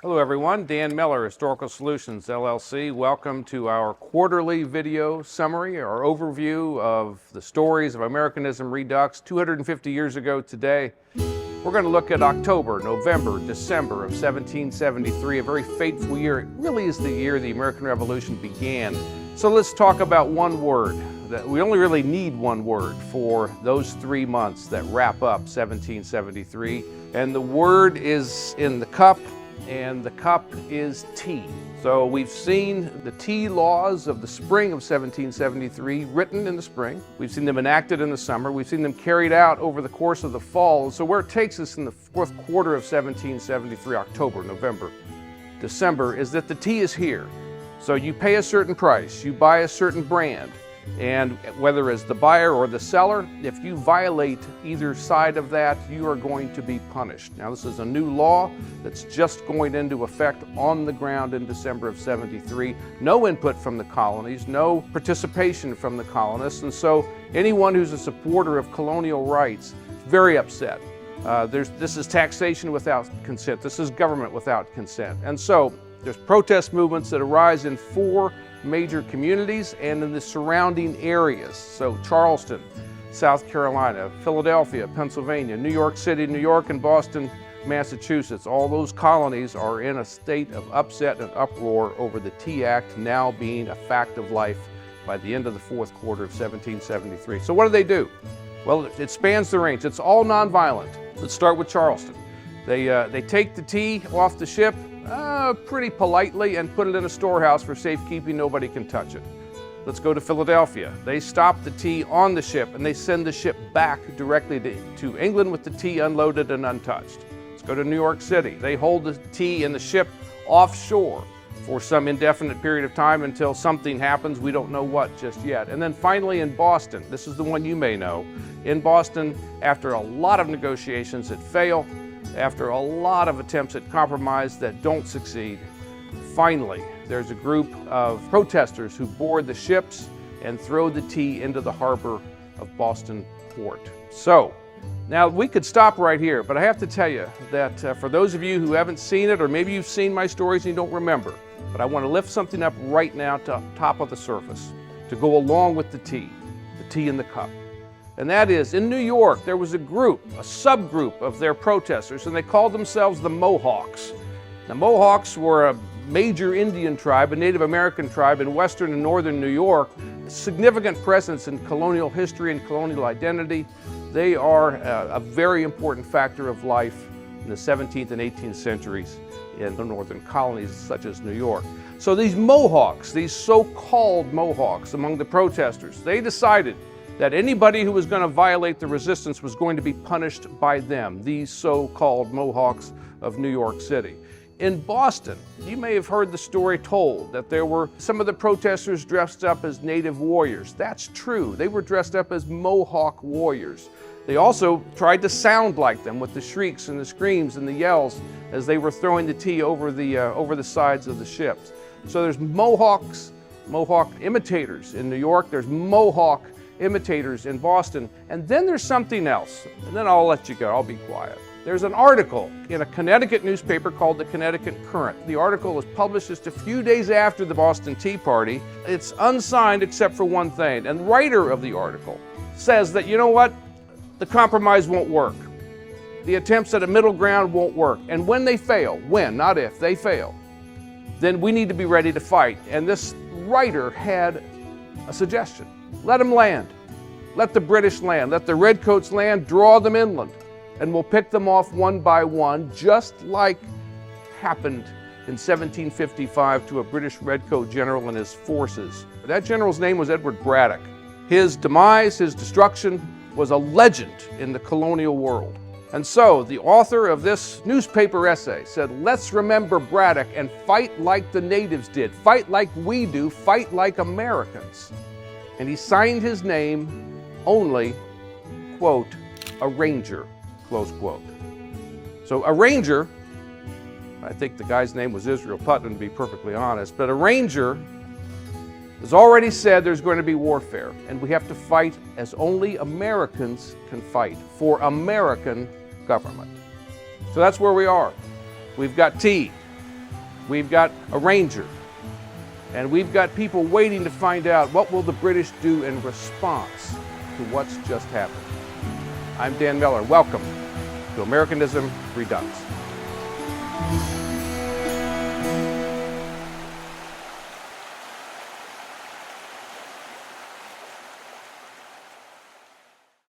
Hello everyone, Dan Miller, Historical Solutions, LLC. Welcome to our quarterly video summary, our overview of the stories of Americanism Redux 250 years ago today. We're going to look at October, November, December of 1773, a very fateful year. It really is the year the American Revolution began. So let's talk about one word. We only really need one word for those 3 months that wrap up 1773. And the word is in the cup, and the cup is tea. So we've seen the tea laws of the spring of 1773 written in the spring. We've seen them enacted in the summer. We've seen them carried out over the course of the fall. And so where it takes us in the fourth quarter of 1773, October, November, December, is that the tea is here. So you pay a certain price, you buy a certain brand, and whether as the buyer or the seller, if you violate either side of that, you are going to be punished. Now, this is a new law that's just going into effect on the ground in December of 73. No input from the colonies, no participation from the colonists, and so anyone who's a supporter of colonial rights is very upset. This is taxation without consent. This is government without consent. And so there's protest movements that arise in 4 major communities and in the surrounding areas. So Charleston, South Carolina, Philadelphia, Pennsylvania, New York City, New York, and Boston, Massachusetts. All those colonies are in a state of upset and uproar over the Tea Act now being a fact of life by the end of the fourth quarter of 1773. So what do? Well, it spans the range. It's all nonviolent. Let's start with Charleston. They take the tea off the ship pretty politely and put it in a storehouse for safekeeping. Nobody can touch it. Let's go to Philadelphia. They stop the tea on the ship and they send the ship back directly to England with the tea unloaded and untouched. Let's go to New York City. They hold the tea in the ship offshore for some indefinite period of time until something happens. We don't know what just yet. And then finally in Boston, this is the one you may know. In Boston, after a lot of negotiations that fail, after a lot of attempts at compromise that don't succeed, finally, there's a group of protesters who board the ships and throw the tea into the harbor of Boston Port. So, now we could stop right here, but I have to tell you that for those of you who haven't seen it, or maybe you've seen my stories and you don't remember, but I want to lift something up right now to top of the surface to go along with the tea in the cup. And that is, in New York, there was a group, a subgroup of their protesters, and they called themselves the Mohawks. The Mohawks were a major Indian tribe, a Native American tribe in western and northern New York, a significant presence in colonial history and colonial identity. They are a very important factor of life in the 17th and 18th centuries in the northern colonies such as New York. So these Mohawks, these so-called Mohawks among the protesters, they decided that anybody who was going to violate the resistance was going to be punished by them, these so-called Mohawks of New York City. In Boston, you may have heard the story told that there were some of the protesters dressed up as native warriors. That's true. They were dressed up as Mohawk warriors. They also tried to sound like them with the shrieks and the screams and the yells as they were throwing the tea over the sides of the ships. So there's Mohawk imitators in New York. There's Mohawk imitators in Boston, and then there's something else, and then I'll let you go, I'll be quiet. There's an article in a Connecticut newspaper called the Connecticut Current. The article was published just a few days after the Boston Tea Party. It's unsigned except for one thing, and the writer of the article says that, you know what, the compromise won't work. The attempts at a middle ground won't work, and when they fail, when, not if, they fail, then we need to be ready to fight. And this writer had a suggestion. Let them land. Let the British land. Let the Redcoats land. Draw them inland. And we'll pick them off one by one, just like happened in 1755 to a British Redcoat general and his forces. That general's name was Edward Braddock. His demise, his destruction, was a legend in the colonial world. And so the author of this newspaper essay said, let's remember Braddock and fight like the natives did. Fight like we do. Fight like Americans. And he signed his name only, quote, a ranger, close quote. So a ranger, I think the guy's name was Israel Putnam to be perfectly honest, but a ranger has already said there's going to be warfare and we have to fight as only Americans can fight for American government. So that's where we are. We've got tea. we've got a Ranger, and we've got people waiting to find out what will the British do in response to what's just happened. I'm Dan Miller. Welcome to Americanism Redux.